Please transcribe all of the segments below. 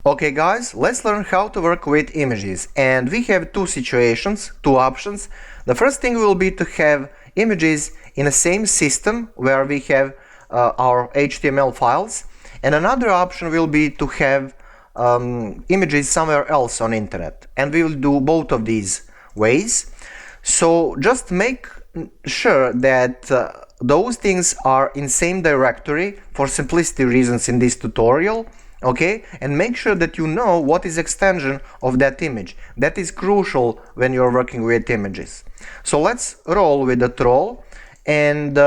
Okay guys, let's learn how to work with images, and we have two options. The first thing will be to have images in the same system where we have our HTML files, and another option will be to have images somewhere else on internet, and we will do both of these ways. So just make sure that those things are in same directory for simplicity reasons in this tutorial. Okay, and make sure that you know what is extension of that image. That is crucial when you're working with images. So let's roll with the troll. And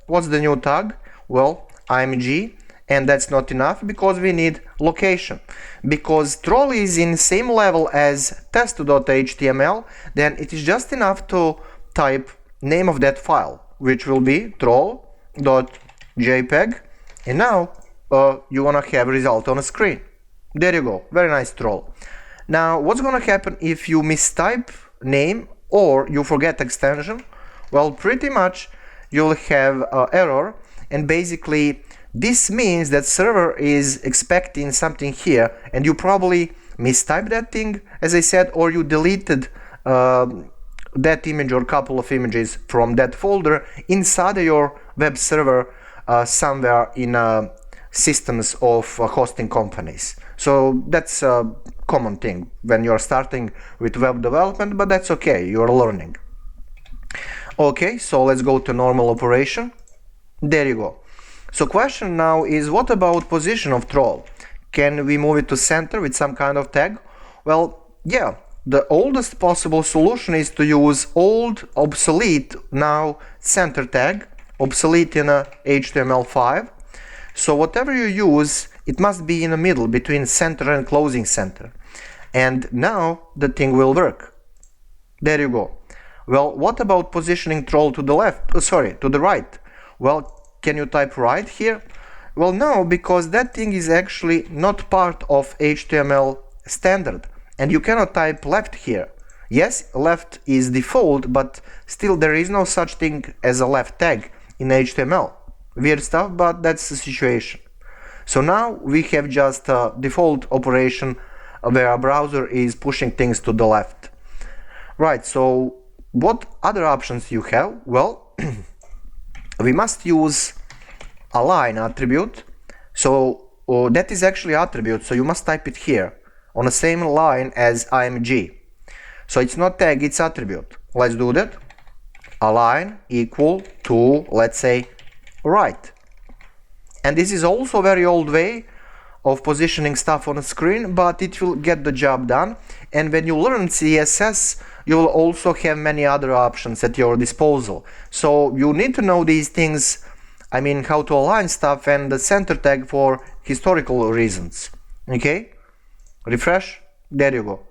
what's the new tag? Well, img, and that's not enough because we need location. Because troll is in same level as test.html, then it is just enough to type name of that file, which will be troll.jpg, and now you wanna have result on a screen. There you go, very nice troll. Now what's gonna happen if you mistype name or you forget extension? Well, pretty much you'll have error, and basically this means that server is expecting something here, and you probably mistyped that thing, as I said, or you deleted that image or couple of images from that folder inside your web server somewhere in systems of hosting companies. So that's a common thing when you're starting with web development, but that's okay, you're learning. Okay, so let's go to normal operation. There you go. So question now is, what about position of troll? Can we move it to center with some kind of tag? Well, yeah, the oldest possible solution is to use old, obsolete, now center tag, obsolete in a HTML5. So whatever you use, it must be in the middle between center and closing center. And now the thing will work. There you go. Well, what about positioning troll to the left? To the right. Well, can you type right here? Well, no, because that thing is actually not part of HTML standard. And you cannot type left here. Yes, left is default, but still there is no such thing as a left tag in HTML. Weird stuff, but that's the situation. So now we have just a default operation where a browser is pushing things to the left. Right, so what other options you have? Well, we must use align attribute. So that is actually attribute, so you must type it here on the same line as img. So it's not tag, it's attribute. Let's do that. Align equal to, let's say, right. And this is also a very old way of positioning stuff on a screen, but it will get the job done. And when you learn CSS, you will also have many other options at your disposal. So you need to know these things, I mean how to align stuff and the center tag for historical reasons. Okay? Refresh. There you go.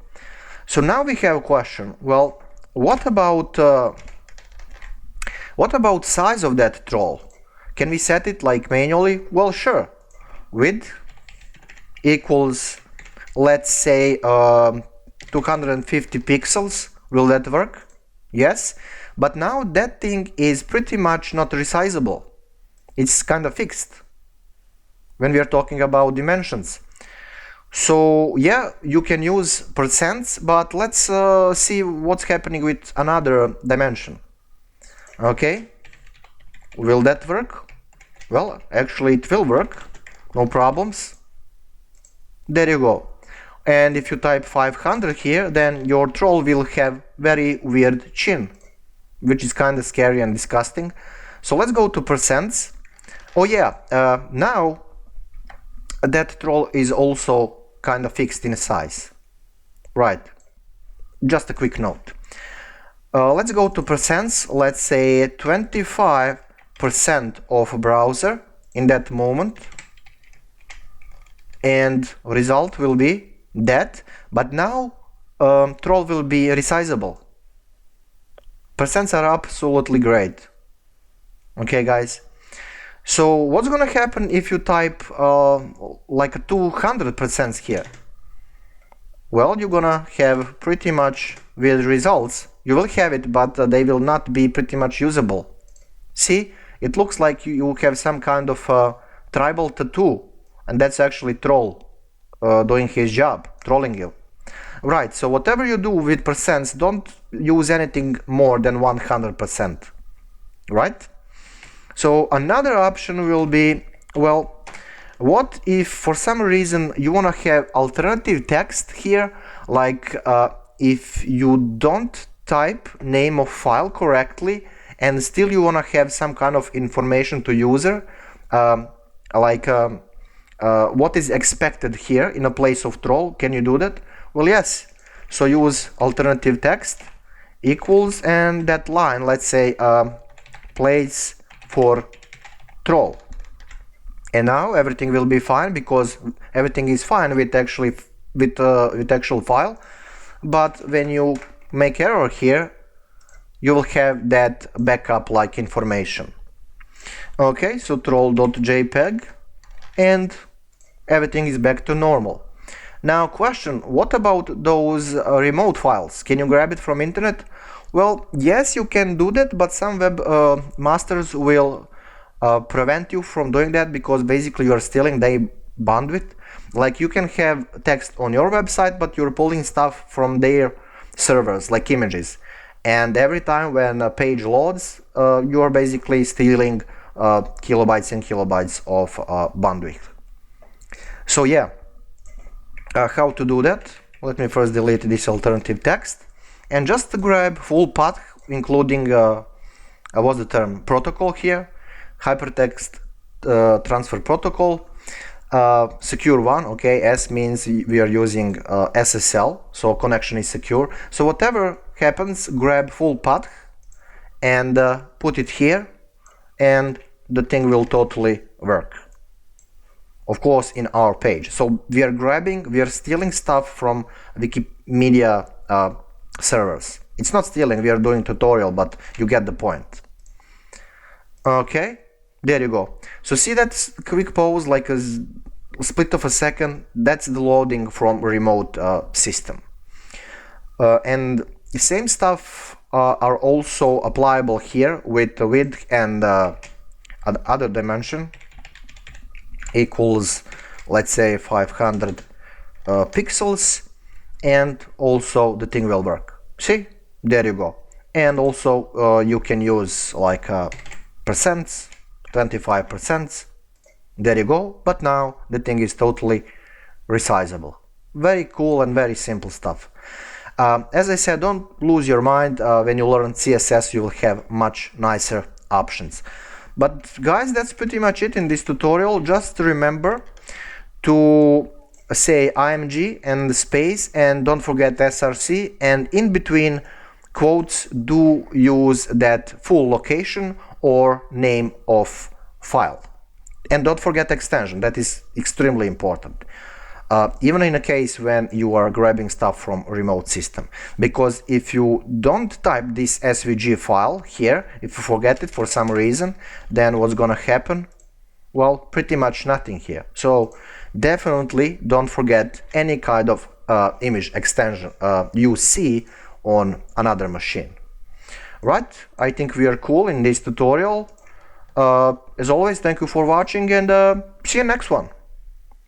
So now we have a question. Well, what about size of that troll? Can we set it like manually? Well, sure. Width equals, let's say, 250 pixels. Will that work? Yes. But now that thing is pretty much not resizable. It's kind of fixed when we are talking about dimensions. So yeah, you can use percents, but let's see what's happening with another dimension. Okay. Will that work? Well, actually it will work, no problems. There you go. And if you type 500 here, then your troll will have very weird chin, which is kind of scary and disgusting. So let's go to percents. Oh yeah, now that troll is also kind of fixed in size. Right, just a quick note. Let's go to percents. Let's say 25% of a browser in that moment, and result will be that, but now troll will be resizable. Percents are absolutely great. Okay guys, so what's gonna happen if you type like a 200% here? Well, you're gonna have pretty much weird results. You will have it, but they will not be pretty much usable. See, it looks like you have some kind of tribal tattoo, and that's actually troll doing his job, trolling you. Right, so whatever you do with percents, don't use anything more than 100%. Right? So another option will be, well, what if for some reason you want to have alternative text here, like if you don't type name of file correctly and still you want to have some kind of information to user, like what is expected here in a place of troll. Can you do that? Well, yes. So use alternative text equals and that line, let's say place for troll. And now everything will be fine because everything is fine with actual file. But when you make error here, you will have that backup like information. Okay, so troll.jpg, and everything is back to normal. Now question, what about those remote files? Can you grab it from internet? Well, yes, you can do that, but some web masters will prevent you from doing that because basically you are stealing their bandwidth. Like you can have text on your website, but you're pulling stuff from their servers, like images. And every time when a page loads, you are basically stealing kilobytes and kilobytes of bandwidth. So yeah, how to do that? Let me first delete this alternative text and just grab full path, including what's the term, protocol here, hypertext transfer protocol, secure one. Okay, S means we are using SSL, so connection is secure. So whatever happens, grab full path and put it here, and the thing will totally work. Of course, in our page. So we are stealing stuff from Wikimedia servers. It's not stealing, we are doing tutorial, but you get the point. Okay, there you go. So see that quick pause, like a split of a second, that's the loading from remote system. And the same stuff are also applicable here with the width and other dimension equals, let's say, 500 pixels, and also the thing will work. See, there you go. And also you can use like percents, 25%. There you go. But now the thing is totally resizable. Very cool and very simple stuff. As I said, don't lose your mind. When you learn CSS, you will have much nicer options. But guys, that's pretty much it in this tutorial. Just remember to say IMG and space, and don't forget SRC, and in between quotes do use that full location or name of file. And don't forget extension, that is extremely important. Even in a case when you are grabbing stuff from a remote system, because if you don't type this SVG file here, if you forget it for some reason, then what's gonna happen? Well, pretty much nothing here. So definitely don't forget any kind of image extension you see on another machine. Right, I think we are cool in this tutorial. As always, thank you for watching, and see you next one.